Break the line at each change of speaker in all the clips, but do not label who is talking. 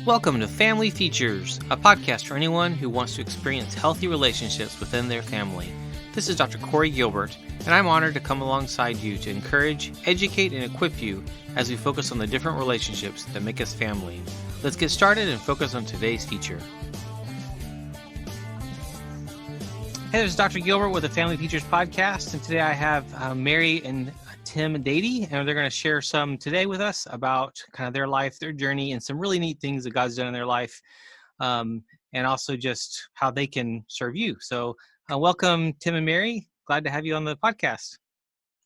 Welcome to Family Features, a podcast for anyone who wants to experience healthy relationships within their family. This is Dr. Corey Gilbert, and I'm honored to come alongside you to encourage, educate, and equip you as we focus on the different relationships that make us family. Let's get started and focus on today's feature. Hey, this is Dr. Gilbert with the Family Features podcast, and today I have Mary and Tim Dady, and they're going to share some today with us about kind of their life, their journey, and some really neat things that God's done in their life, and also just how they can serve you. So welcome, Tim and Mary. Glad to have you on the podcast.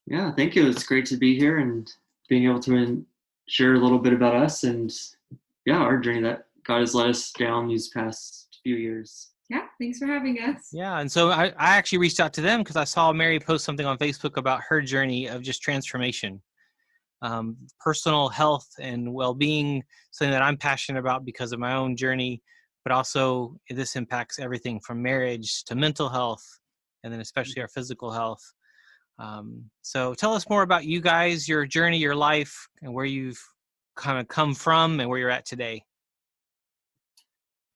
Yeah, thank you. It's great to be here and being able to share a little bit about us and, our journey that God has led us down these past few years.
Yeah, thanks for having us.
Yeah, and so I actually reached out to them because I saw Mary post something on Facebook about her journey of just transformation, personal health and well-being, something that I'm passionate about because of my own journey, but also this impacts everything from marriage to mental health, and then especially our physical health. So tell us more about you guys, your journey, your life, and where you've kind of come from and where you're at today.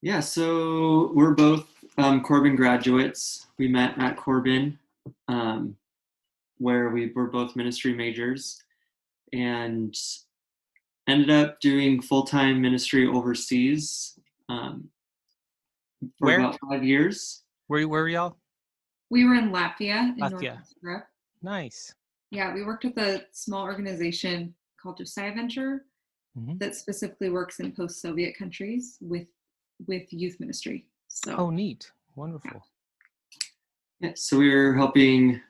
Yeah, so we're both Corbin graduates. We met at Corbin, where we were both ministry majors, and ended up doing full-time ministry overseas for about 5 years.
Where were y'all?
We were in Latvia, in North Europe.
Nice.
Yeah, we worked with a small organization called Josiah Venture that specifically works in post-Soviet countries with youth ministry. So.
Oh, neat. Wonderful.
Yeah, so we were helping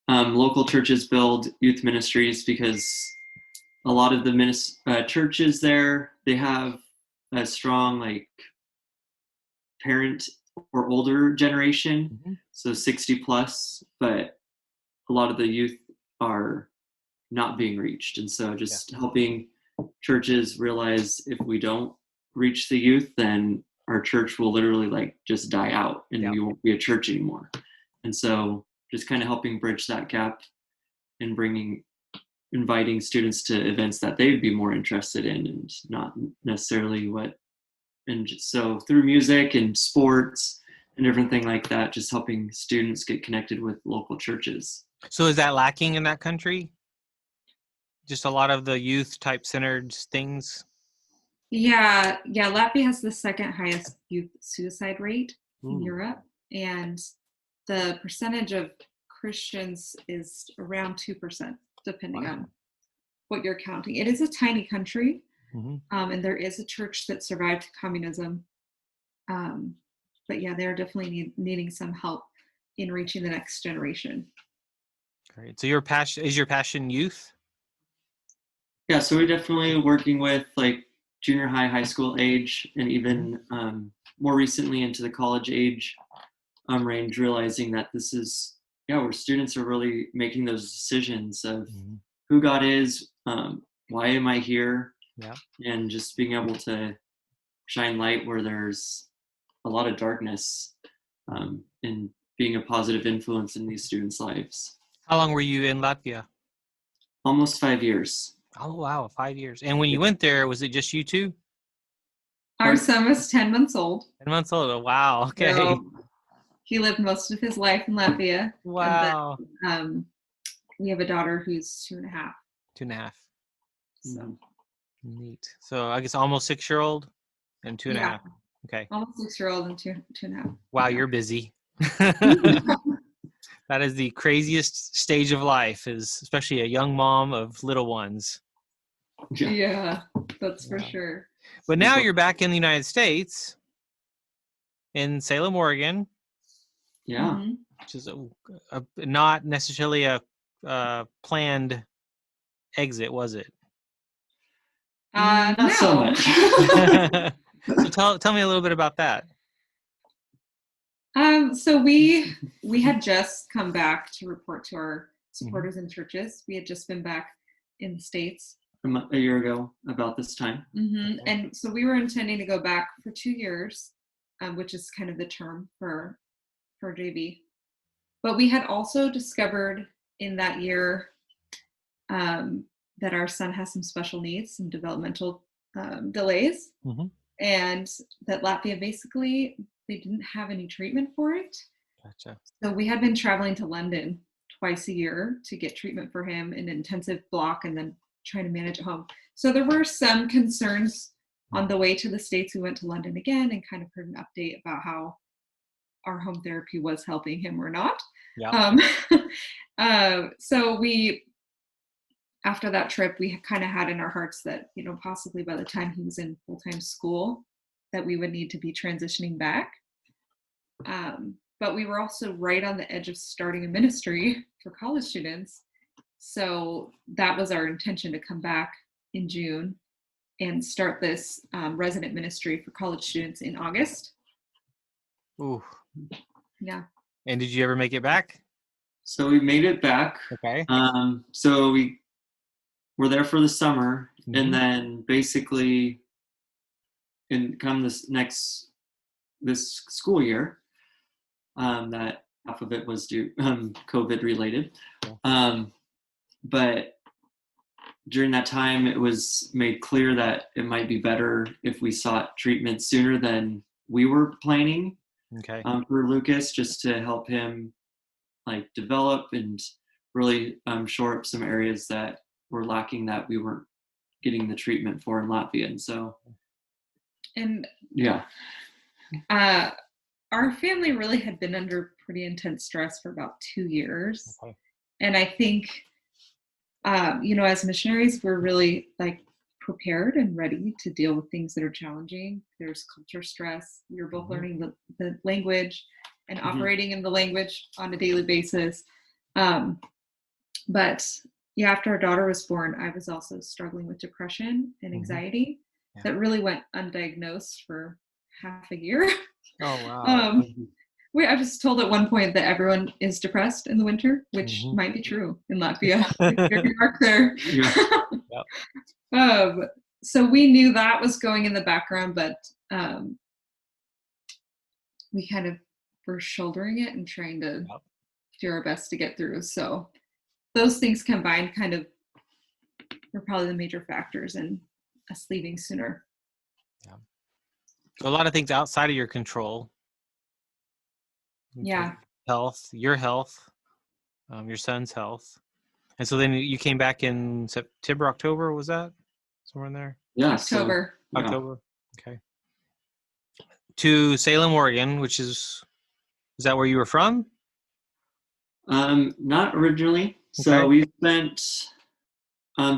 local churches build youth ministries because a lot of the churches there, they have a strong parent or older generation, so 60 plus, but a lot of the youth are not being reached. And so just helping churches realize if we don't reach the youth, then our church will literally just die out and we won't be a church anymore. And so just kind of helping bridge that gap and inviting students to events that they'd be more interested in and not necessarily so through music and sports and everything like that, just helping students get connected with local churches.
So is that lacking in that country? Just a lot of the youth type centered things?
Yeah. Latvia has the second highest youth suicide rate in Europe, and the percentage of Christians is around 2%, depending on what you're counting. It is a tiny country, and there is a church that survived communism. But yeah, they're definitely needing some help in reaching the next generation.
Great. So is your passion youth?
Yeah, so we're definitely working with junior high school age, and even more recently into the college age range, realizing that this is where students are really making those decisions of who God is, why am I here, and just being able to shine light where there's a lot of darkness, and being a positive influence in these students' lives.
How long were you in Latvia?
Almost 5 years.
Oh, wow, 5 years. And when you went there, was it just you two?
Our son was 10 months old.
10 months old. Oh, wow. Okay.
So he lived most of his life in Latvia.
Wow.
And then, we have a daughter who's 2.5.
2.5.
So
neat. So I guess almost 6-year-old and 2.5. Okay.
Almost 6-year-old and 2.5.
Wow, you're busy. That is the craziest stage of life, is especially a young mom of little ones.
Yeah, that's for sure.
But now you're back in the United States, in Salem, Oregon.
Yeah.
Which is not necessarily a planned exit, was it?
Not so much.
So tell me a little bit about that.
So we had just come back to report to our supporters in churches. We had just been back in the States
a year ago about this time.
And so we were intending to go back for 2 years, which is kind of the term for JV. But we had also discovered in that year that our son has some special needs, some developmental delays. and that Latvia basically, they didn't have any treatment for it.
Gotcha.
So we had been traveling to London twice a year to get treatment for him in an intensive block and then trying to manage at home. So there were some concerns on the way to the States. We went to London again and kind of heard an update about how our home therapy was helping him or not.
Yeah.
So we, after that trip, we kind of had in our hearts that, you know, possibly by the time he was in full-time school, that we would need to be transitioning back. But we were also right on the edge of starting a ministry for college students. So that was our intention, to come back in June and start this resident ministry for college students in August.
Ooh.
Yeah.
And did you ever make it back?
So we made it back.
Okay.
So we were there for the summer,
Mhm.
and then basically in come this school year, that half of it was due COVID related.
Yeah.
But during that time, it was made clear that it might be better if we sought treatment sooner than we were planning.
Okay.
For Lucas, just to help him like develop and really shore up some areas that were lacking that we weren't getting the treatment for in Latvia. And so,
And
yeah.
Our family really had been under pretty intense stress for about 2 years.
Okay.
And I think, you know, as missionaries, we're really like prepared and ready to deal with things that are challenging. There's culture stress. You're both
Mhm.
learning the language and
Mhm.
operating in the language on a daily basis. But yeah, after our daughter was born, I was also struggling with depression and
Mhm.
anxiety
Yeah.
that really went undiagnosed for half a year.
Oh, wow.
I was told at one point that everyone is depressed in the winter, which
Mhm.
might be true in Latvia. It's very dark there.
Yeah.
Yep.
So we knew that was going in the background, but we kind of were shouldering it and trying to
Yep.
do our best to get through. So those things combined kind of were probably the major factors in us leaving sooner.
Yeah. So a lot of things outside of your control.
Yeah.
Health, your health, your son's health. And so then you came back in September, October, was that? Somewhere in there?
Yeah.
October.
So, yeah.
October. Okay. To Salem, Oregon, which is that where you were from?
Not originally. So
Okay.
we spent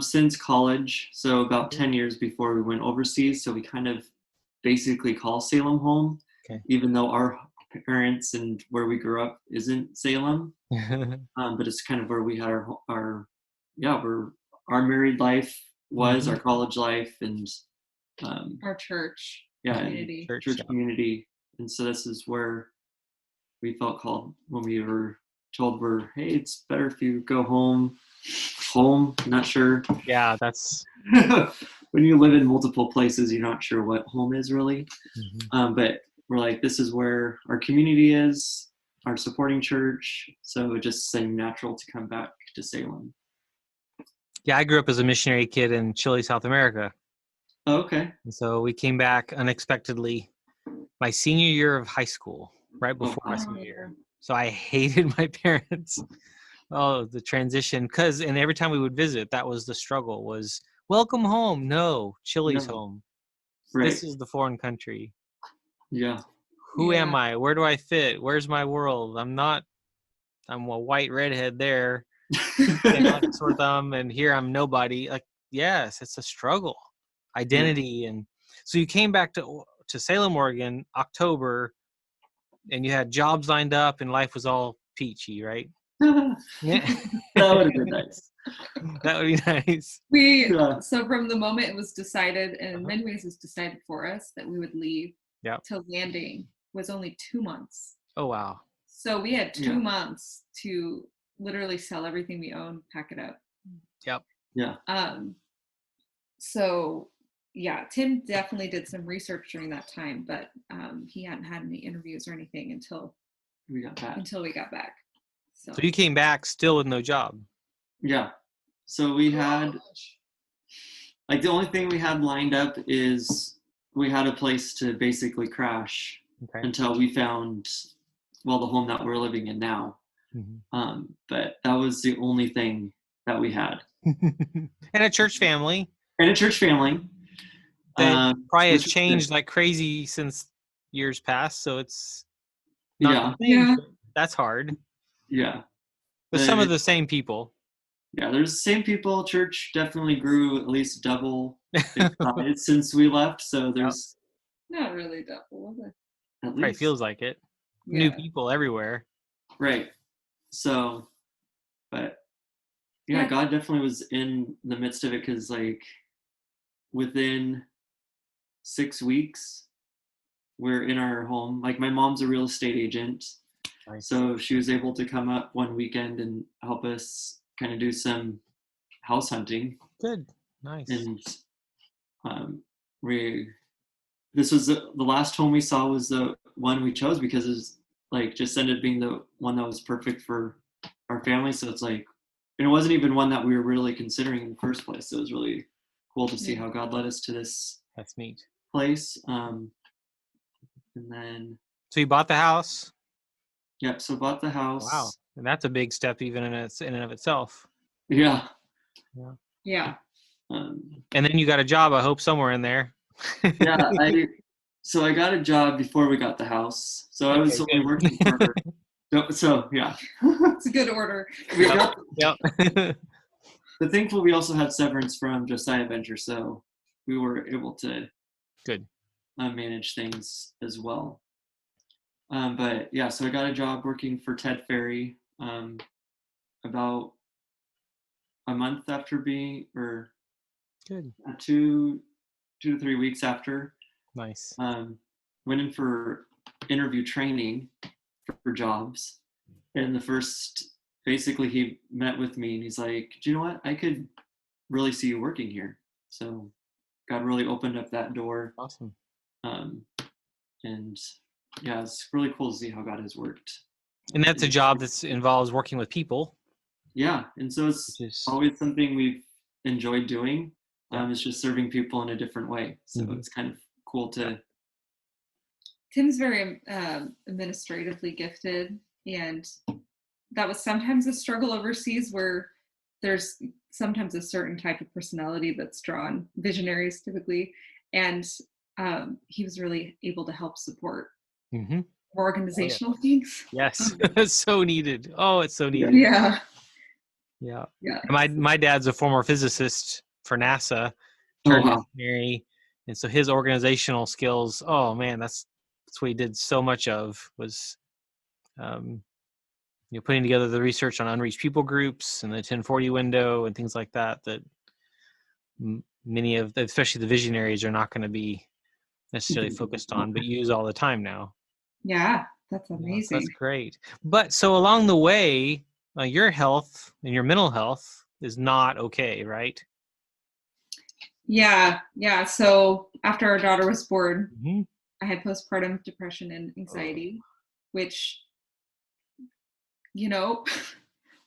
since college, so about 10 years before we went overseas. So we kind of basically call Salem home,
Okay.
even though our parents and where we grew up isn't Salem. But it's kind of where we had our married life was, our college life, and
Our church
yeah,
community.
church community. And so this is where we felt called when we were told hey, it's better if you go home, not sure.
Yeah, that's
when you live in multiple places, you're not sure what home is really.
Mhm.
But we're like, this is where our community is, our supporting church. So it just seemed natural to come back to Salem.
Yeah, I grew up as a missionary kid in Chile, South America.
Oh, okay.
And so we came back unexpectedly my senior year of high school, right before my senior year. So I hated my parents. Oh, the transition. And every time we would visit, that was the struggle, was welcome home. No, Chile's
No.
home.
Right.
This is the foreign country.
Yeah.
Who am I? Where do I fit? Where's my world? I'm a white redhead there. And like a sore thumb, and here I'm nobody. Like, yes, it's a struggle. Identity. Yeah. And so you came back to Salem, Oregon, October, and you had jobs lined up and life was all peachy, right?
Yeah. That would have been nice.
That would be nice.
So from the moment it was decided, and in many ways it's decided for us, that we would leave, to landing was only 2 months.
Oh, wow.
So we had 2 months to literally sell everything we own, pack it up.
Yep.
Yeah.
So yeah, Tim definitely did some research during that time, but he hadn't had any interviews or anything until we got back.
So you came back still with no job.
Yeah. So we had, like, the only thing we had lined up is we had a place to basically crash
Okay.
until we found, well, the home that we're living in now. But that was the only thing that we had.
And a church family
And a church family.
that probably has
Which was
changed
good.
like crazy since years past. So it's not
Yeah,
the same.
Yeah.
But that's hard.
yeah.
But some of the same people.
Yeah, there's the same people. Church definitely grew at least double its size since we left. So there's
Not really double, was it?
at
Probably
least,
feels like it. New
Yeah.
people everywhere.
right. So, but yeah,
Yeah.
God definitely was in the midst of it, because like within 6 weeks, we're in our home. Like my mom's a real estate agent.
Nice.
So she was able to come up one weekend and help us kind of do some house hunting.
Good. Nice.
And this was the last home we saw was the one we chose, because it was like just ended up being the one that was perfect for our family. So it's like, and it wasn't even one that we were really considering in the first place. So it was really cool to see how God led us to this
That's neat.
place. And then,
So you bought the house.
yep. So bought the house.
Wow. And that's a big step even in and of itself.
Yeah.
Yeah.
And then you got a job, I hope, somewhere in there.
Yeah. So I got a job before we got the house. So I was
Okay,
only working for. So yeah.
It's a good order.
We got,
Yep.
but thankfully we also had severance from Josiah Venture, so we were able to
Good.
manage things as well. But yeah, so I got a job working for Ted Ferry about a month after being, or
Good.
2 to 3 weeks after.
Nice.
Went in for interview training for jobs, and basically he met with me and he's like, do you know what, I could really see you working here. So God really opened up that door.
Awesome.
And yeah, it's really cool to see how God has worked.
And that's a job that involves working with people.
Yeah, and so it's always something we've enjoyed doing. It's just serving people in a different way. So it's kind of cool to.
Tim's very administratively gifted, and that was sometimes a struggle overseas, where there's sometimes a certain type of personality that's drawn, visionaries typically, and he was really able to help support organizational things.
Yes, it's so needed. Oh, it's so needed.
Yeah.
My dad's a former physicist for NASA, turned engineering, and so his organizational skills. Oh man, that's what he did so much of, was putting together the research on unreached people groups and the 1040 window and things like that. That many of, especially the visionaries, are not going to be necessarily focused on, but use all the time now.
Yeah, that's amazing.
That's great. But so along the way, your health and your mental health is not okay, right?
Yeah. So after our daughter was born, I had postpartum depression and anxiety, which, we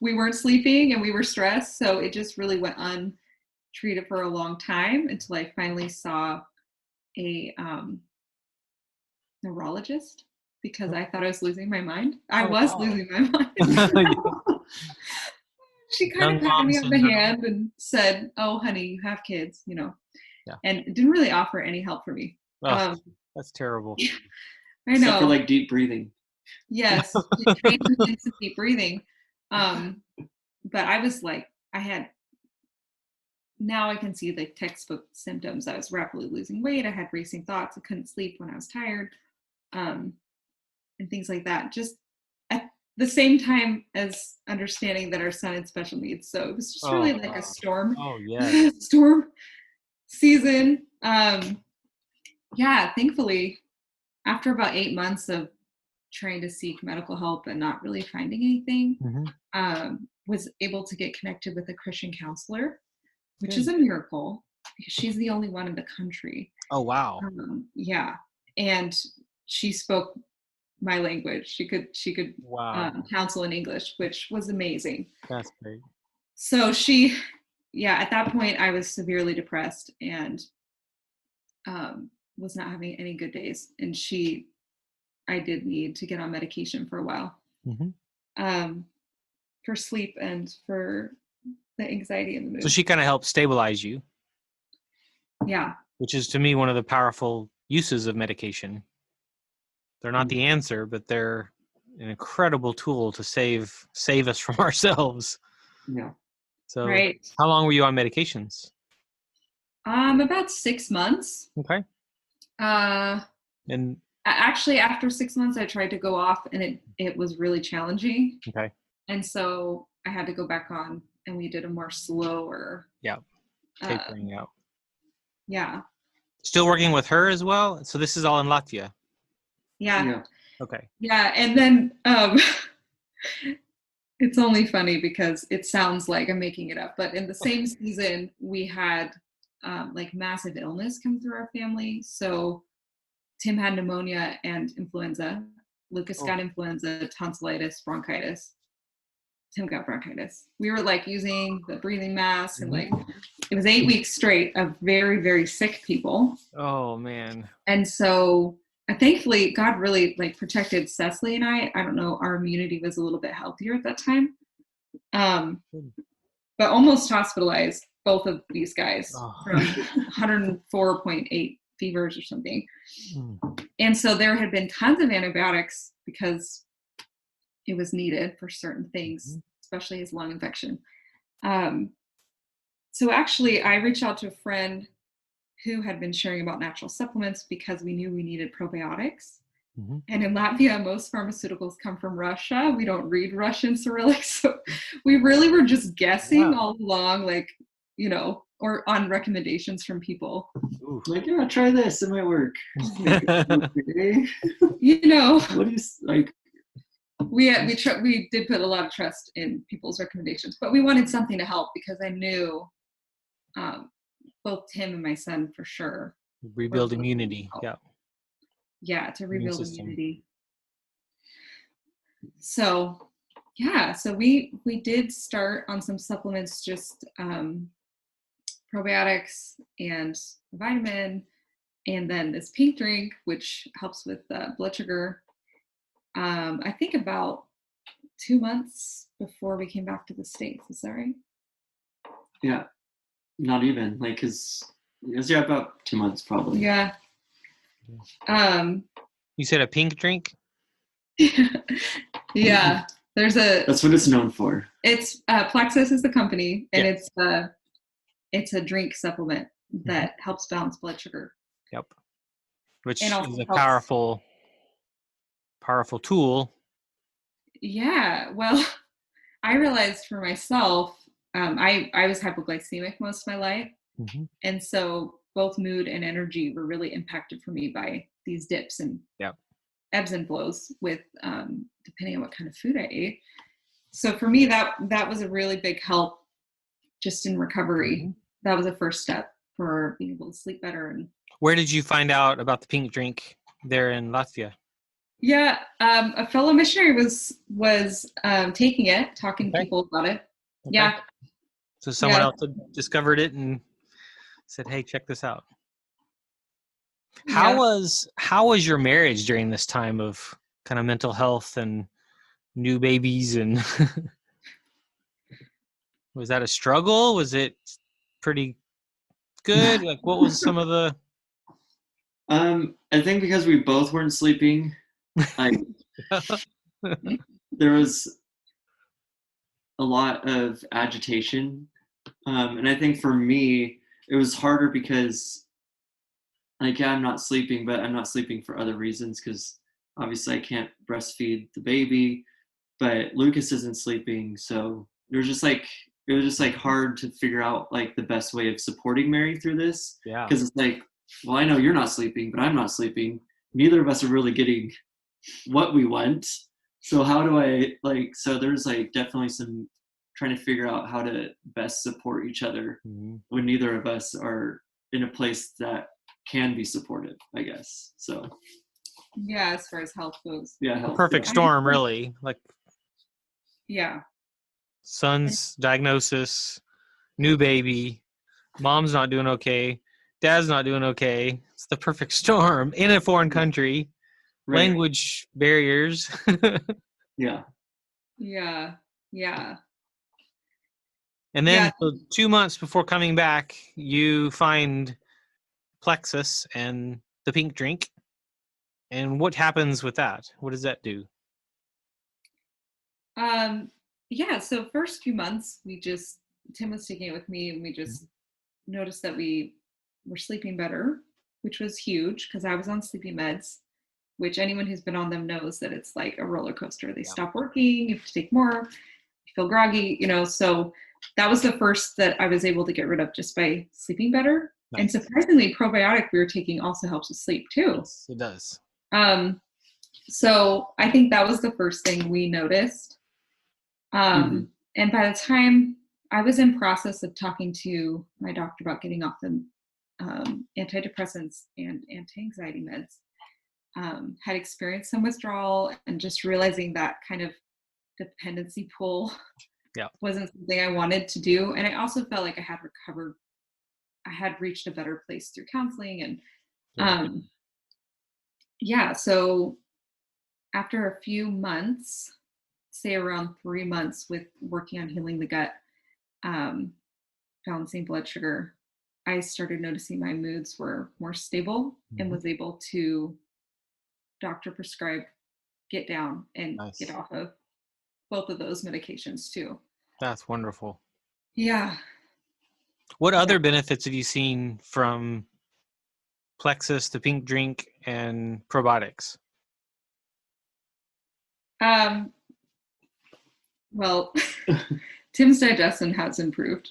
weren't sleeping and we were stressed. So it just really went untreated for a long time until I finally saw a neurologist, because I thought I was losing my mind. I was losing my mind. She kind of patted me on the hand and said, "Oh, honey, you have kids," and didn't really offer any help for me.
That's terrible.
I know.
Except for like deep breathing.
Yes, she trained me in some deep breathing. But I was like, now I can see the textbook symptoms. I was rapidly losing weight. I had racing thoughts. I couldn't sleep when I was tired, and things like that. Just at the same time as understanding that our son had special needs. So it was just really like a storm.
Oh, yeah.
Storm season. Thankfully, after about 8 months of trying to seek medical help and not really finding anything, was able to get connected with a Christian counselor, which is a miracle, because she's the only one in the country.
Oh, wow.
And she spoke my language. She could counsel in English, which was amazing.
That's great.
So at that point I was severely depressed, and was not having any good days, and I did need to get on medication for a while, for sleep and for the anxiety and the mood.
So she kind of helped stabilize you.
Yeah.
Which is, to me, one of the powerful uses of medication. They're not the answer, but they're an incredible tool to save us from ourselves.
Yeah.
So
right.
How long were you on medications?
About 6 months.
Okay. And
actually, after 6 months, I tried to go off, and it was really challenging.
Okay.
And so I had to go back on, and we did a more slower.
Yeah. Tapering out.
Yeah.
Still working with her as well? So this is all in Latvia?
Yeah.
Okay.
Yeah. And then it's only funny because it sounds like I'm making it up, but in the same season, we had like massive illness come through our family. So Tim had pneumonia and influenza. Lucas got influenza, tonsillitis, bronchitis. Tim got bronchitis. We were like using the breathing mask, and like it was 8 weeks straight of very, very sick people.
Oh man.
And so thankfully God really like protected Cecily and I. I don't know, our immunity was a little bit healthier at that time. But almost hospitalized both of these guys from 104.8 fevers or something. And so there had been tons of antibiotics because it was needed for certain things, especially his lung infection. So actually I reached out to a friend who had been sharing about natural supplements because we knew we needed probiotics. And in Latvia, most pharmaceuticals come from Russia. We don't read Russian Cyrillic. So we really were just guessing all along, like, you know, or on recommendations from people.
Like, yeah, try this. It might work.
You know,
what do you like?
We did put a lot of trust in people's recommendations, but we wanted something to help because I knew both Tim and my son for sure.
Rebuild immunity.
Yeah, to rebuild immunity. So we did start on some supplements, just probiotics and vitamin, and then this pink drink, which helps with blood sugar. I think about 2 months before we came back to the States. Is that right?
Yeah, not even like, cause about 2 months probably.
Yeah.
You said a pink drink?
Yeah.
That's what it's known for.
It's Plexus is the company, and it's a drink supplement that helps balance blood sugar.
Yep. Which is a powerful tool. Yeah.
Well, I realized for myself, I was hypoglycemic most of my life. And so both mood and energy were really impacted for me by these dips and ebbs and flows with depending on what kind of food I ate. So for me, that was a really big help just in recovery. That was a first step for being able to sleep better. And
where did you find out about the pink drink there in Latvia?
Yeah, a fellow missionary was taking it, talking to people about it. Okay. Yeah.
So someone else had discovered it and said, "Hey, check this out." How was your marriage during this time of kind of mental health and new babies, and was that a struggle? Was it pretty good? Like, what was some of the?
I think because we both weren't sleeping, there was a lot of agitation, and I think for me it was harder because, like, I'm not sleeping, but I'm not sleeping for other reasons, because obviously I can't breastfeed the baby, but Lucas isn't sleeping, so it was just like hard to figure out like the best way of supporting Mary through this.
Yeah.
Because it's like, well, I know you're not sleeping, but I'm not sleeping. Neither of us are really getting what we want. So how do I so there's like definitely some trying to figure out how to best support each other when neither of us are in a place that can be supportive, I guess. So
yeah, as far as health goes.
Yeah, health.
Perfect storm, really. Like,
yeah.
Son's diagnosis, new baby, mom's not doing okay, dad's not doing okay. It's the perfect storm in a foreign country.
Right.
Language barriers.
Yeah.
Yeah. Yeah.
And then so 2 months before coming back, you find Plexus and the pink drink. And what happens with that? What does that do?
Yeah, so first few months Tim was taking it with me, and we just noticed that we were sleeping better, which was huge because I was on sleeping meds, which anyone who's been on them knows that it's like a roller coaster. They stop working, you have to take more, you feel groggy, so that was the first that I was able to get rid of just by sleeping better.
Nice.
And surprisingly, probiotic we were taking also helps with sleep too.
Yes, it does.
So I think that was the first thing we noticed. And by the time I was in process of talking to my doctor about getting off the antidepressants and anti-anxiety meds, had experienced some withdrawal and just realizing that kind of dependency pull wasn't something I wanted to do. And I also felt like I had recovered. I had reached a better place through counseling. And so after a few months, say around 3 months with working on healing the gut, balancing blood sugar, I started noticing my moods were more stable and was able to doctor prescribe get down and get off of both of those medications too.
That's wonderful.
Yeah.
What other benefits have you seen from Plexus, the pink drink, and probiotics?
Well, Tim's digestion has improved.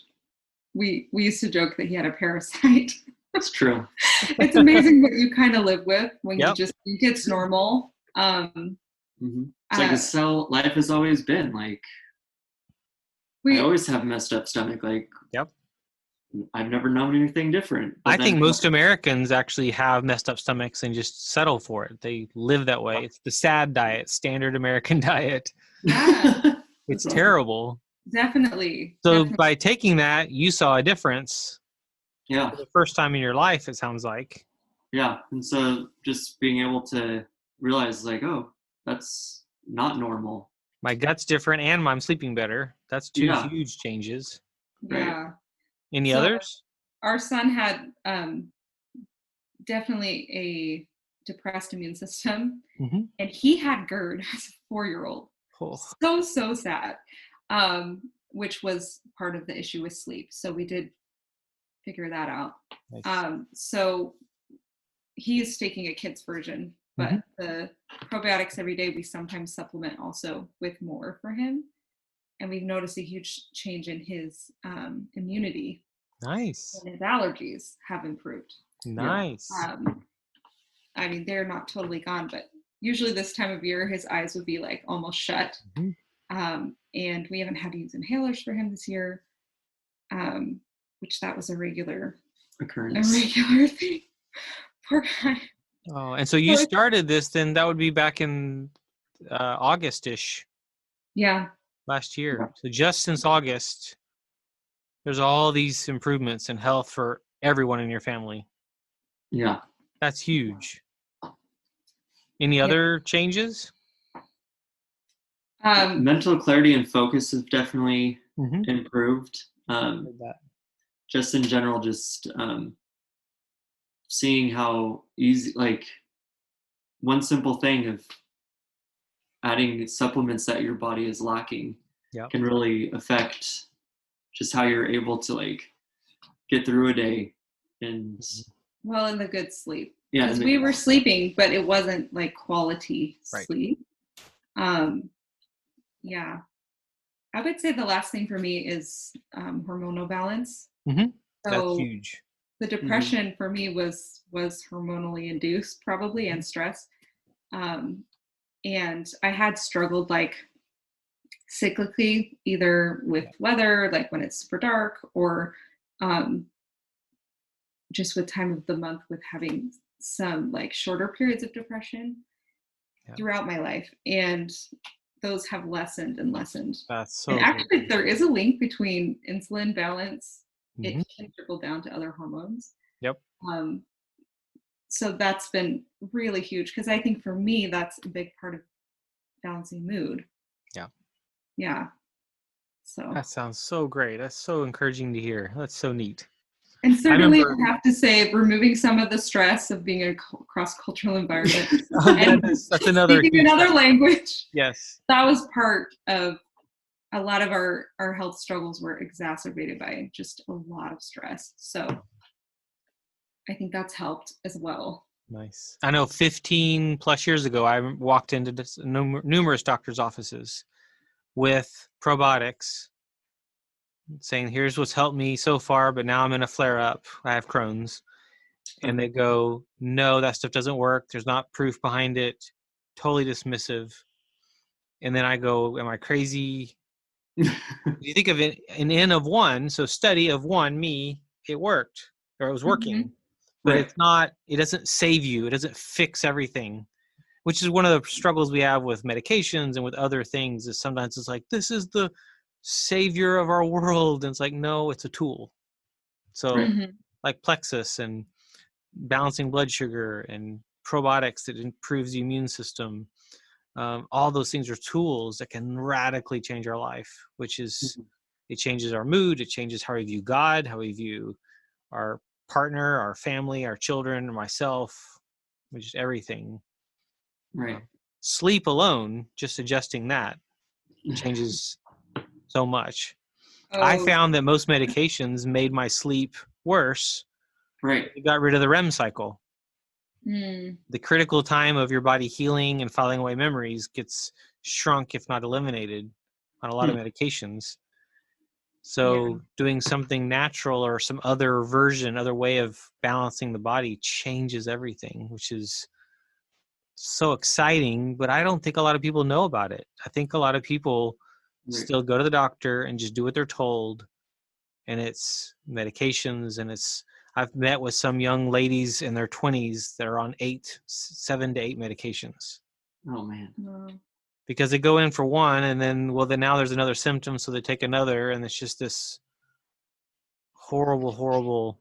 We used to joke that he had a parasite.
That's true.
It's amazing what you kind of live with when you
Yep.
just think it's normal.
It's like this how life has always been. Like, I always have messed up stomach. Like, I've never known anything different.
I think most Americans actually have messed up stomachs and just settle for it. They live that way. It's the SAD diet, standard American diet.
Yeah.
It's terrible.
Definitely.
So by taking that, you saw a difference.
Yeah.
For the first time in your life, it sounds like.
Yeah. And so just being able to realize, like, oh, that's not normal.
My gut's different and I'm sleeping better. That's two huge changes.
Yeah.
Any others?
Our son had definitely a depressed immune system, and he had GERD as a 4-year-old. So sad, which was part of the issue with sleep. So we did figure that out. Nice. So he is taking a kid's version, but the probiotics every day, we sometimes supplement also with more for him. And we've noticed a huge change in his immunity.
Nice.
And his allergies have improved.
Nice.
I mean, they're not totally gone, but usually this time of year, his eyes would be like almost shut. And we haven't had to use inhalers for him this year, which that was a regular occurrence. A regular thing. Poor guy.
Oh, and so you started this, then that would be back in August-ish.
Yeah.
Last year. So just since August, there's all these improvements in health for everyone in your family.
Yeah.
That's huge. Any other changes?
Mental clarity and focus have definitely improved. Just in general, just seeing how easy, like one simple thing of adding supplements that your body is lacking can really affect just how you're able to like get through a day and
in the good sleep. Yeah, because we were sleeping, but it wasn't like quality sleep. Yeah, I would say the last thing for me is hormonal balance. So
that's huge.
The depression for me was hormonally induced, probably, and stress. And I had struggled like cyclically, either with weather, like when it's super dark, or just with time of the month with having some like shorter periods of depression throughout my life. And those have lessened and lessened.
That's so
and actually there is a link between insulin balance. It can trickle down to other hormones. so that's been really huge because I think for me that's a big part of balancing mood.
Yeah.
Yeah. So.
That sounds so great. That's so encouraging to hear. That's so neat.
And certainly,
remember,
I have to say, removing some of the stress of being in a cross-cultural environment
and
and
that's another
speaking another language.
Yes.
That was part of a lot of our health struggles were exacerbated by just a lot of stress. So I think that's helped as well.
Nice. I know 15 plus years ago, I walked into numerous doctors' offices with probiotics saying, here's what's helped me so far, but now I'm in a flare up. I have Crohn's. And they go, no, that stuff doesn't work. There's not proof behind it. Totally dismissive. And then I go, am I crazy? You think of it, an N of one, so study of one, me, it worked, or it was working. But
Right.
it's not, it doesn't save you. It doesn't fix everything, which is one of the struggles we have with medications and with other things is sometimes it's like, this is the savior of our world. And it's like, no, it's a tool. So like Plexus and balancing blood sugar and probiotics that improves the immune system. All those things are tools that can radically change our life, which is, it changes our mood. It changes how we view God, how we view our partner, our family, our children, or myself, which is everything.
Right.
Sleep alone, just adjusting that changes so much. I found that most medications made my sleep worse.
Right.
It got rid of the REM cycle. The critical time of your body healing and filing away memories gets shrunk, if not eliminated, on a lot of medications. So doing something natural or some other version, other way of balancing the body changes everything, which is so exciting, but I don't think a lot of people know about it. I think a lot of people still go to the doctor and just do what they're told, and it's medications, and I've met with some young ladies in their 20s that are on 7 to 8 medications.
Oh man.
Because they go in for one and then now there's another symptom, so they take another, and it's just this horrible,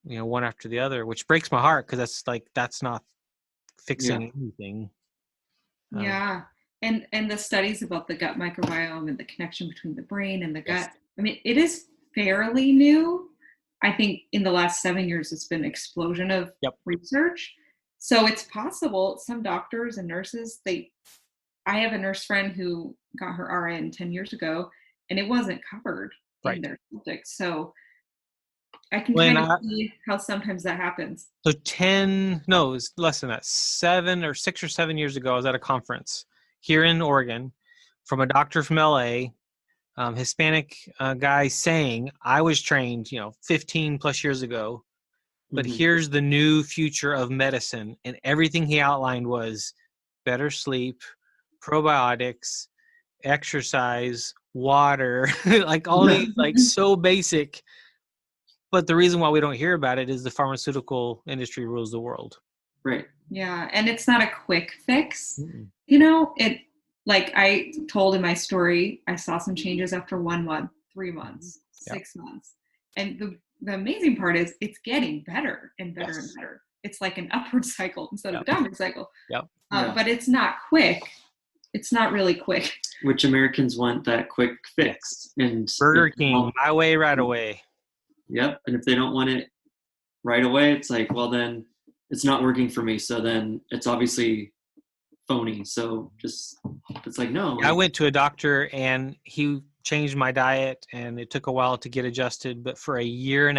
one after the other, which breaks my heart because that's not fixing anything.
Yeah. And the studies about the gut microbiome and the connection between the brain and the gut, I mean, it is fairly new. I think in the last 7 years, it's been an explosion of research. So it's possible some doctors and nurses, I have a nurse friend who got her RN 10 years ago, and it wasn't covered in their subjects. So I can kind of see how sometimes that happens.
So it's less than that. 6 or 7 years ago, I was at a conference here in Oregon from a doctor from LA, Hispanic guy saying, I was trained, 15 plus years ago, but here's the new future of medicine. And everything he outlined was better sleep, probiotics, exercise, water, like all these, like so basic. But the reason why we don't hear about it is the pharmaceutical industry rules the world.
Right.
Yeah. And it's not a quick fix. It, like I told in my story, I saw some changes after 1 month, 3 months, 6 months. And the amazing part is it's getting better and better and better. It's like an upward cycle instead of a downward cycle. But it's not quick. It's not really quick.
Which Americans want that quick fix. And
Burger King, my way, right away.
Yep. And if they don't want it right away, it's like, well, then it's not working for me. So then it's obviously phony. So just, it's like, no.
I went to a doctor and he changed my diet, and it took a while to get adjusted, but for 1.5 years,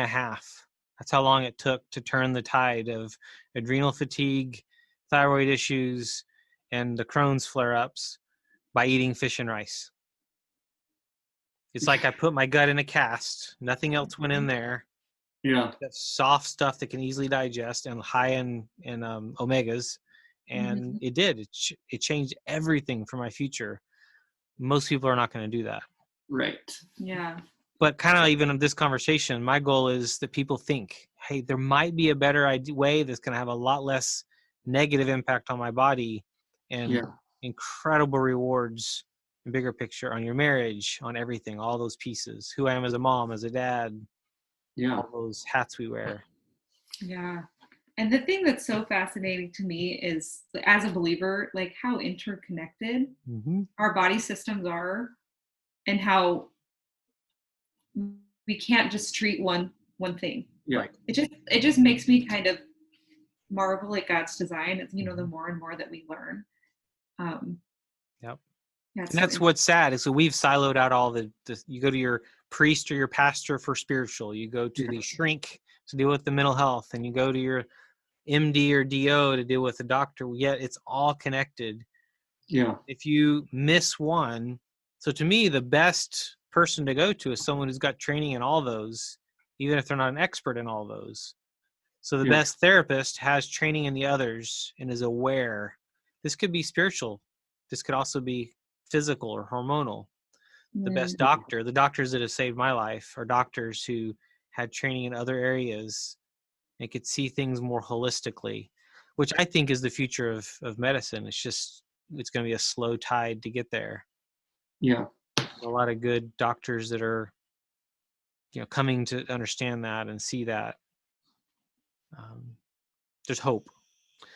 that's how long it took to turn the tide of adrenal fatigue, thyroid issues, and the Crohn's flare-ups by eating fish and rice. It's like I put my gut in a cast. Nothing else went in there.
Yeah.
That's soft stuff that can easily digest and high in omegas. And it did. It changed everything for my future. Most people are not going to do that.
Right.
Yeah.
But kind of even in this conversation, my goal is that people think, hey, there might be a better way that's going to have a lot less negative impact on my body and incredible rewards and bigger picture on your marriage, on everything, all those pieces, who I am as a mom, as a dad, all those hats we wear.
Yeah. And the thing that's so fascinating to me is, as a believer, like how interconnected
Mm-hmm.
our body systems are, and how we can't just treat one thing.
Yeah.
Right.
It just makes me kind of marvel at God's design. It's, the more and more that we learn.
Yep.
Yeah,
And that's what's sad is that we've siloed out all the you go to your priest or your pastor for spiritual, you go to the shrink to deal with the mental health, and you go to your MD or DO to deal with the doctor, yet it's all connected.
Yeah.
If you miss one, so to me, the best person to go to is someone who's got training in all those, even if they're not an expert in all those. So the
Yeah.
best therapist has training in the others and is aware. This could be spiritual. This could also be physical or hormonal. The best doctor, the doctors that have saved my life are doctors who had training in other areas and could see things more holistically, which I think is the future of medicine. It's going to be a slow tide to get there.
Yeah.
A lot of good doctors that are, coming to understand that and see that. There's hope.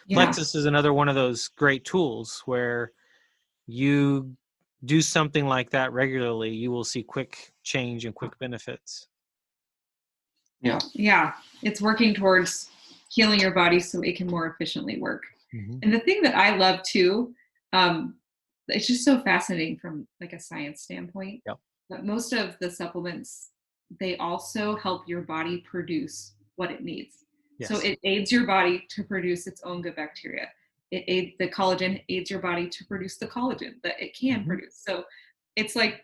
Yeah.
Plexus is another one of those great tools where you do something like that regularly, you will see quick change and quick benefits.
Yeah.
Yeah. It's working towards healing your body so it can more efficiently work.
Mm-hmm.
And the thing that I love too, it's just so fascinating from like a science standpoint.
Yep.
But most of the supplements, they also help your body produce what it needs.
Yes.
So it aids your body to produce its own good bacteria. The collagen aids your body to produce the collagen that it can produce. So it's like,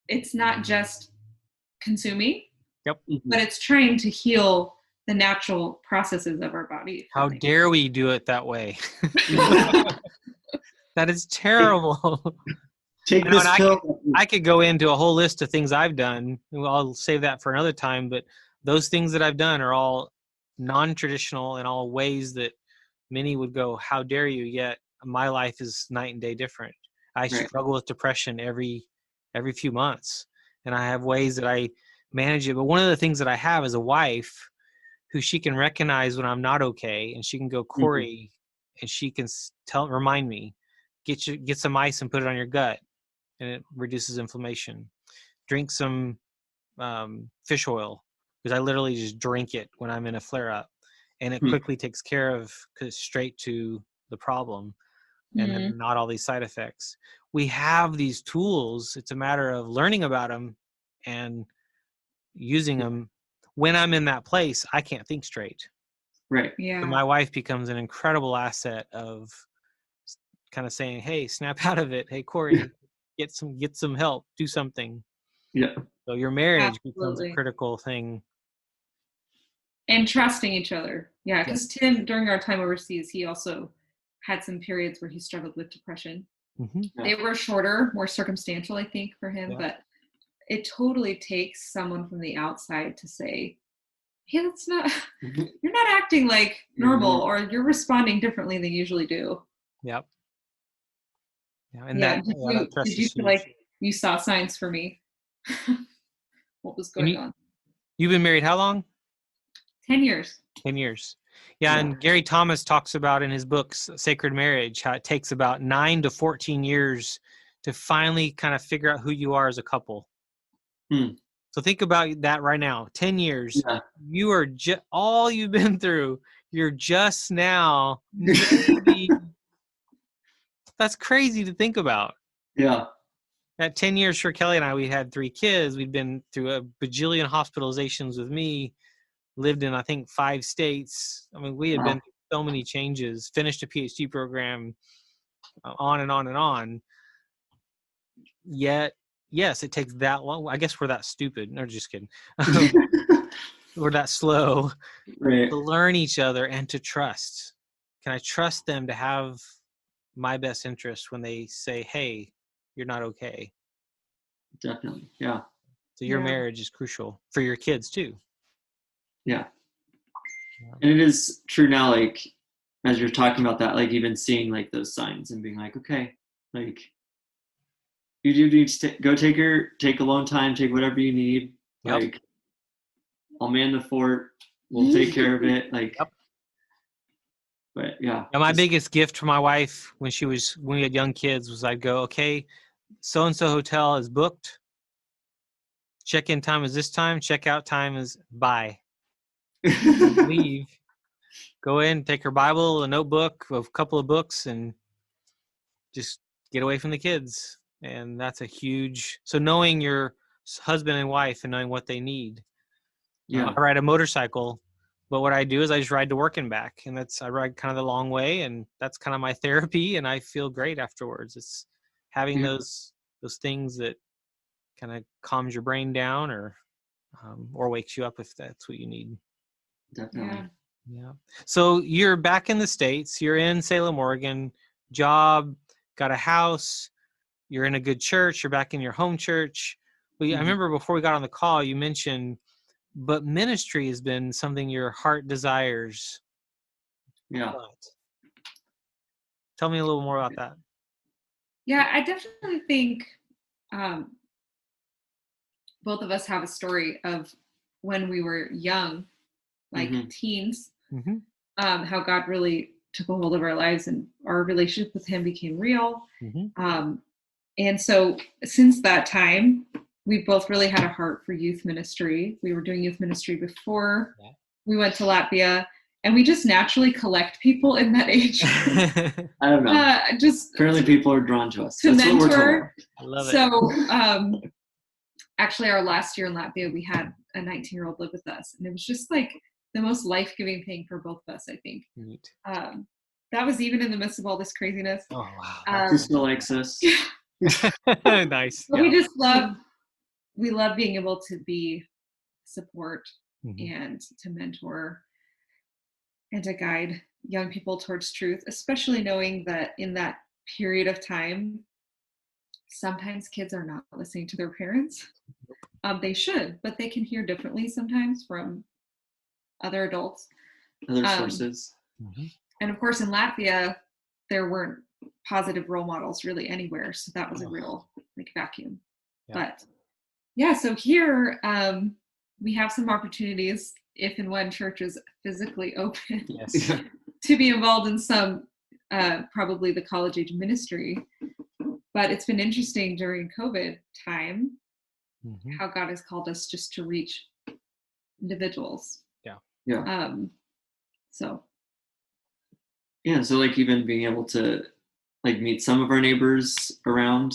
it's not just consuming,
Yep.
but it's trying to heal the natural processes of our body.
How dare we do it that way? That is terrible.
Take this pill.
I could go into a whole list of things I've done. I'll save that for another time, but those things that I've done are all non-traditional in all ways that many would go, how dare you? Yet my life is night and day different. I struggle with depression every few months, and I have ways that I manage it. But one of the things that I have is a wife who she can recognize when I'm not okay, and she can go, Corey, and she can remind me, get some ice and put it on your gut, and it reduces inflammation. Drink some fish oil, because I literally just drink it when I'm in a flare up, and it quickly takes care of, because straight to the problem, and then not all these side effects. We have these tools. It's a matter of learning about them and using them. When I'm in that place, I can't think straight.
Right.
Yeah.
So my wife becomes an incredible asset of kind of saying, hey, snap out of it. Hey, Corey, get some help, do something.
Yeah.
So your marriage becomes a critical thing.
And trusting each other. Yeah, because Tim, during our time overseas, he also had some periods where he struggled with depression. They were shorter, more circumstantial, I think, for him, but it totally takes someone from the outside to say, hey, that's not, you're not acting like normal, or you're responding differently than you usually do.
Yep. Yeah, and that trust
did you
is
feel
huge.
like you saw signs for me? What was going on?
You've been married how long?
10 years.
10 years. Yeah, and Gary Thomas talks about in his books, Sacred Marriage, how it takes about 9 to 14 years to finally kind of figure out who you are as a couple. So think about that right now. 10 years. Yeah. You are all you've been through. You're just now maybe. That's crazy to think about.
Yeah.
At 10 years for Kelly and I, we had 3 kids. We'd been through a bajillion hospitalizations with me, lived in, I think, 5 states. I mean, we had been through so many changes, finished a PhD program, on and on and on. Yet, yes, it takes that long. I guess we're that stupid. No, just kidding. We're that slow to learn each other and to trust. Can I trust them to have my best interest when they say, hey, you're not okay?
Definitely. Yeah.
So your marriage is crucial for your kids too.
Yeah. And it is true now, like, as you're talking about that, like even seeing like those signs and being like, okay, like you do need to go take alone time, take whatever you need. Like, I'll man the fort. We'll take care of it. Like, But yeah.
Now, my biggest gift for my wife when we had young kids was I'd go, okay, so-and-so hotel is booked. Check-in time is this time. Check-out time is bye. Leave. Go in, take her Bible, a notebook, a couple of books, and just get away from the kids. And that's a huge. So knowing your husband and wife and knowing what they need.
Yeah.
I ride a motorcycle, but what I do is I just ride to work and back, and I ride kind of the long way, and that's kind of my therapy, and I feel great afterwards. It's having those things that kind of calms your brain down or wakes you up if that's what you need.
Definitely.
Yeah. So you're back in the States. You're in Salem, Oregon. Job, got a house. You're in a good church. You're back in your home church. I remember before we got on the call, you mentioned, but ministry has been something your heart desires.
Yeah.
Tell me a little more about that.
Yeah, I definitely think both of us have a story of when we were young, like teens, how God really took a hold of our lives and our relationship with him became real. And so since that time, we both really had a heart for youth ministry. We were doing youth ministry before we went to Latvia, and we just naturally collect people in that age.
I don't know. Apparently people are drawn to us.
To
That's
mentor.
What we're told.
I love it.
So actually our last year in Latvia, we had a 19-year-old live with us, and it was just like the most life-giving thing for both of us, I think.
Neat.
That was even in the midst of all this craziness.
Oh, wow.
He still likes us.
Nice.
But we just love being able to be support and to mentor and to guide young people towards truth, especially knowing that in that period of time, sometimes kids are not listening to their parents. They should, but they can hear differently sometimes from other adults.
Other sources.
And of course, in Latvia, there weren't positive role models really anywhere. So that was a real vacuum. But yeah, so here we have some opportunities if and when church is physically open to be involved in some, probably the college age ministry. But it's been interesting during COVID time how God has called us just to reach individuals. So
like even being able to like meet some of our neighbors around.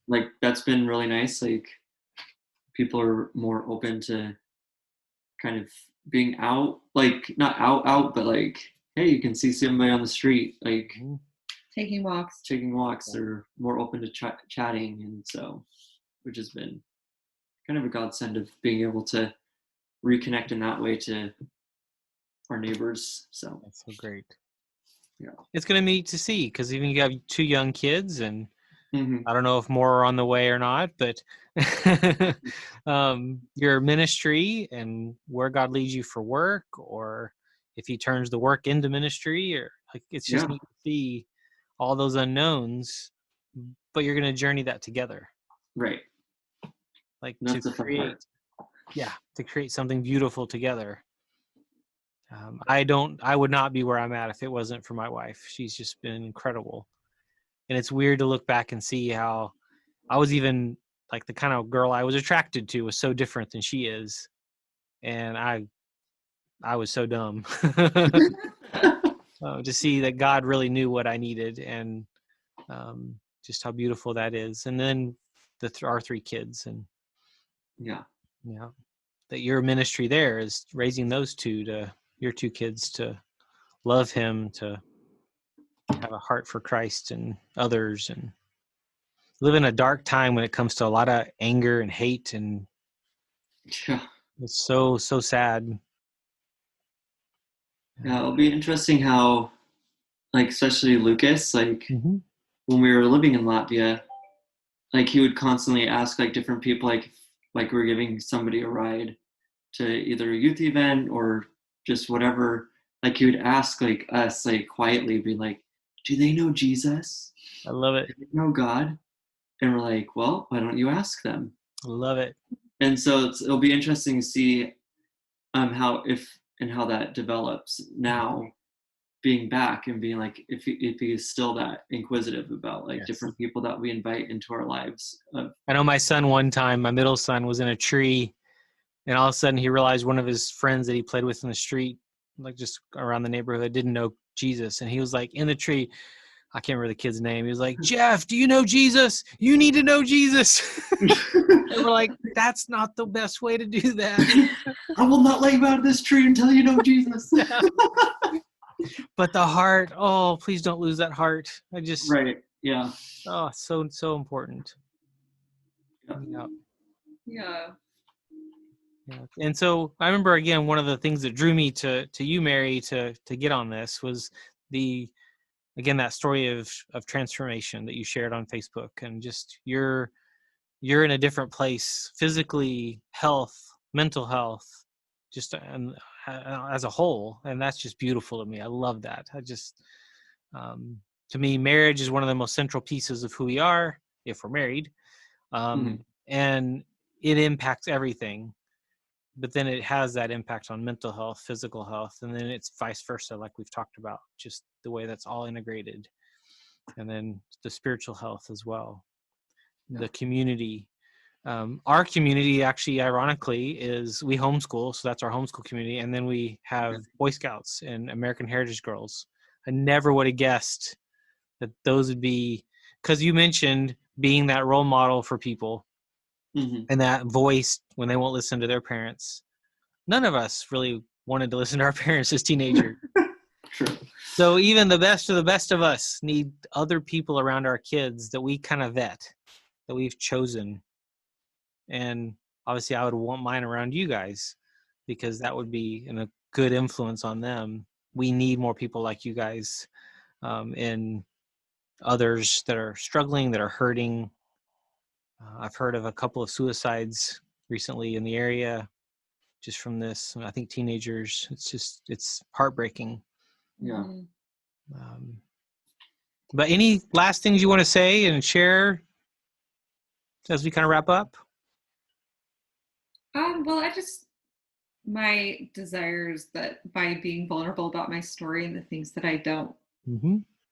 Like that's been really nice. Like people are more open to kind of being out, like not out, but like, hey, you can see somebody on the street, like
taking walks.
They're more open to chatting, and so which has been kind of a godsend of being able to reconnect in that way to our neighbors. So
that's so great. It's going to be neat to see, because even you have 2 young kids, and I don't know if more are on the way or not, but your ministry and where God leads you for work, or if he turns the work into ministry, or like it's just neat to see all those unknowns, but you're going to journey that together.
Right.
Like to create something beautiful together. I would not be where I'm at if it wasn't for my wife. She's just been incredible. And it's weird to look back and see how I was even like the kind of girl I was attracted to was so different than she is. And I was so dumb to see that God really knew what I needed, and just how beautiful that is. And then our 3 kids, and that your ministry there is raising those your 2 kids to love him, to have a heart for Christ and others, and live in a dark time when it comes to a lot of anger and hate, and it's so sad.
It'll be interesting how, like, especially Lucas, like when we were living in Latvia, like he would constantly ask like different people, like we're giving somebody a ride to either a youth event or just whatever, like he would ask like us, like quietly be like, do they know Jesus?
I love it.
Do they know God? And we're like, well, why don't you ask them?
I love it.
And so it'll be interesting to see how that develops now, being back and being like, if he is still that inquisitive about like
Yes.
different people that we invite into our lives.
I know my son one time, my middle son was in a tree, and all of a sudden he realized one of his friends that he played with in the street, like just around the neighborhood, didn't know Jesus. And he was like in the tree, I can't remember the kid's name. He was like, Jeff, do you know Jesus? You need to know Jesus. And we're like, that's not the best way to do that.
I will not let you out of this tree until you know Jesus.
But the heart, oh, please don't lose that heart. I just,
Right. Yeah.
oh, so important.
Yeah.
Yeah.
Yeah. And so I remember, again, one of the things that drew me to you, Mary, to get on this was that story of transformation that you shared on Facebook, and just you're in a different place physically, health, mental health, just as a whole. And that's just beautiful to me. I love that. To me, marriage is one of the most central pieces of who we are if we're married. And it impacts everything, but then it has that impact on mental health, physical health, and then it's vice versa, like we've talked about, just the way that's all integrated. And then the spiritual health as well. Yeah. The community. Our community, actually, ironically, is we homeschool, so that's our homeschool community, and then we have Boy Scouts and American Heritage Girls. I never would have guessed that those would be, because you mentioned being that role model for people. And that voice when they won't listen to their parents. None of us really wanted to listen to our parents as teenagers.
True.
So even the best of us need other people around our kids that we kind of vet, that we've chosen. And obviously I would want mine around you guys, because that would be a good influence on them. We need more people like you guys, and others that are struggling, that are hurting. I've heard of a couple of suicides recently in the area just from this. I think teenagers, it's heartbreaking.
Yeah.
But any last things you want to say and share as we kind of wrap up?
Well, my desire is that by being vulnerable about my story and the things that I don't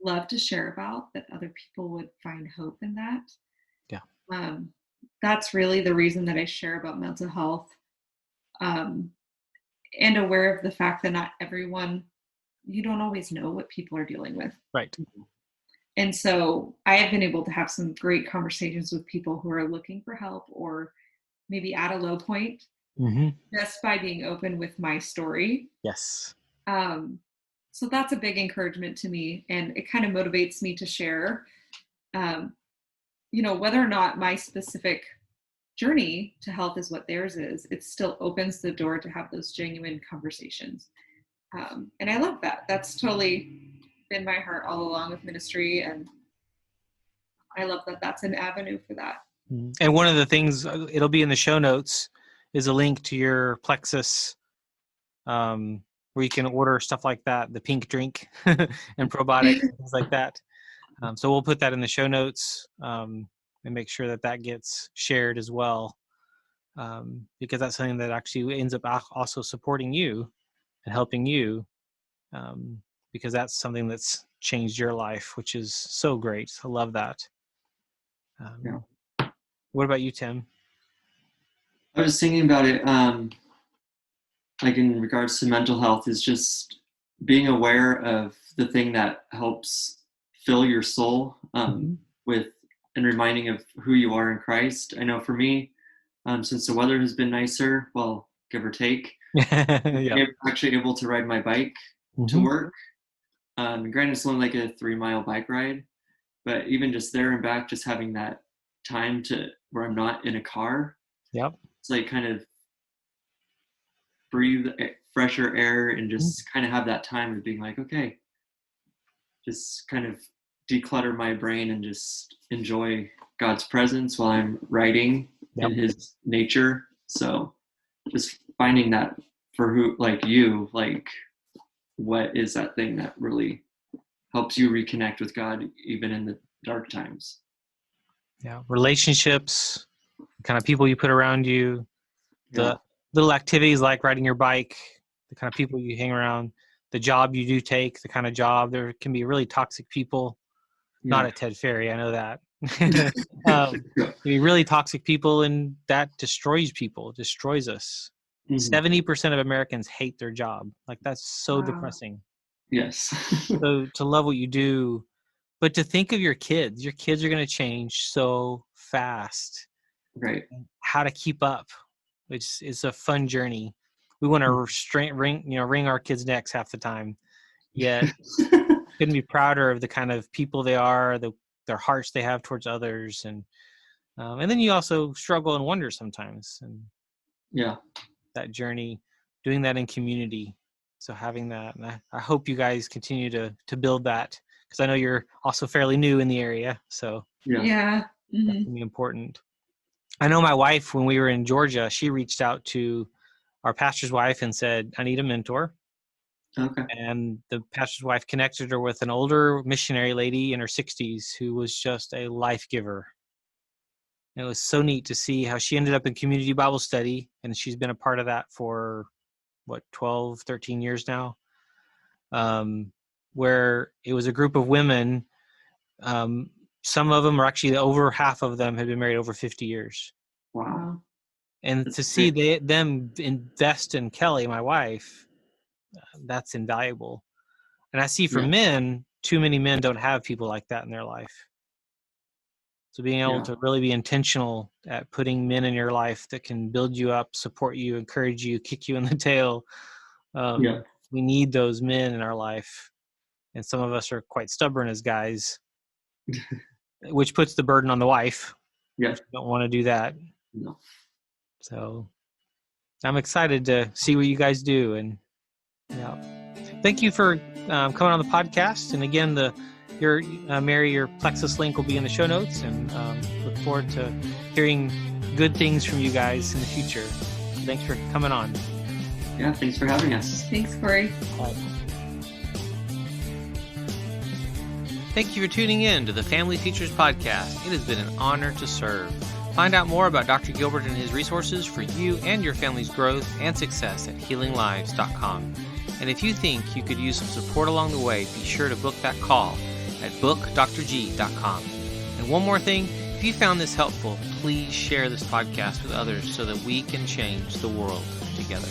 love to share about, that other people would find hope in that. Yeah. That's really the reason that I share about mental health, and aware of the fact that not everyone, you don't always know what people are dealing with.
Right.
And so I have been able to have some great conversations with people who are looking for help or maybe at a low point, just by being open with my story.
Yes.
So that's a big encouragement to me, and it kind of motivates me to share, whether or not my specific journey to health is what theirs is, it still opens the door to have those genuine conversations. And I love that. That's totally been my heart all along with ministry. And I love that that's an avenue for that.
And one of the things, it'll be in the show notes, is a link to your Plexus, where you can order stuff like that, the pink drink and probiotics, things like that. So we'll put that in the show notes, and make sure that gets shared as well, because that's something that actually ends up also supporting you and helping you, because that's something that's changed your life, which is so great. I love that. What about you, Tim?
I was thinking about it, like in regards to mental health, is just being aware of the thing that helps fill your soul, with, and reminding of who you are in Christ. I know for me, since the weather has been nicer, well, give or take, I'm actually able to ride my bike to work. Granted, it's only like a 3-mile bike ride, but even just there and back, just having that time to where I'm not in a car. It's like kind of breathe fresher air and just kind of have that time of being like, okay, just kind of declutter my brain and just enjoy God's presence while I'm writing in his nature. So just finding that for who, like you, like what is that thing that really helps you reconnect with God even in the dark times?
Relationships, the kind of people you put around you, the little activities like riding your bike, the kind of people you hang around, the job you do take, the kind of job. There can be really toxic people. Not at Ted Ferry, I know that. Can be really toxic people, and that destroys people, destroys us. 70% of Americans hate their job. Like, that's so depressing.
Yes.
So to love what you do, but to think of your kids are going to change so fast.
Right.
How to keep up, which is a fun journey. We want to wring our kids' necks half the time. Yet couldn't be prouder of the kind of people they are, their hearts they have towards others, and then you also struggle and wonder sometimes. And that journey, doing that in community. So having that, and I hope you guys continue to build that, because I know you're also fairly new in the area. So
yeah. Mm-hmm.
That can be important. I know my wife, when we were in Georgia, she reached out to our pastor's wife and said, I need a mentor.
Okay.
And the pastor's wife connected her with an older missionary lady in her 60s who was just a life giver. It was so neat to see how she ended up in community Bible study, and she's been a part of that for 12, 13 years now, where it was a group of women. Some of them are actually, over half of them had been married over 50 years.
Wow.
And to see them invest in Kelly, my wife, that's invaluable. And I see for men, too many men don't have people like that in their life. So being able to really be intentional at putting men in your life that can build you up, support you, encourage you, kick you in the tail. We need those men in our life. And some of us are quite stubborn as guys, which puts the burden on the wife.
Yeah.
Don't want to do that.
No.
So I'm excited to see what you guys do. And thank you for coming on the podcast. And again, Mary, your Plexus link will be in the show notes, and look forward to hearing good things from you guys in the future. Thanks for coming on.
Yeah, thanks for having us.
Thanks, Corey.
Thank you for tuning in to the Family Features Podcast. It has been an honor to serve. Find out more about Dr. Gilbert and his resources for you and your family's growth and success at healinglives.com. And if you think you could use some support along the way, be sure to book that call at bookdrg.com. And one more thing, if you found this helpful, please share this podcast with others so that we can change the world together.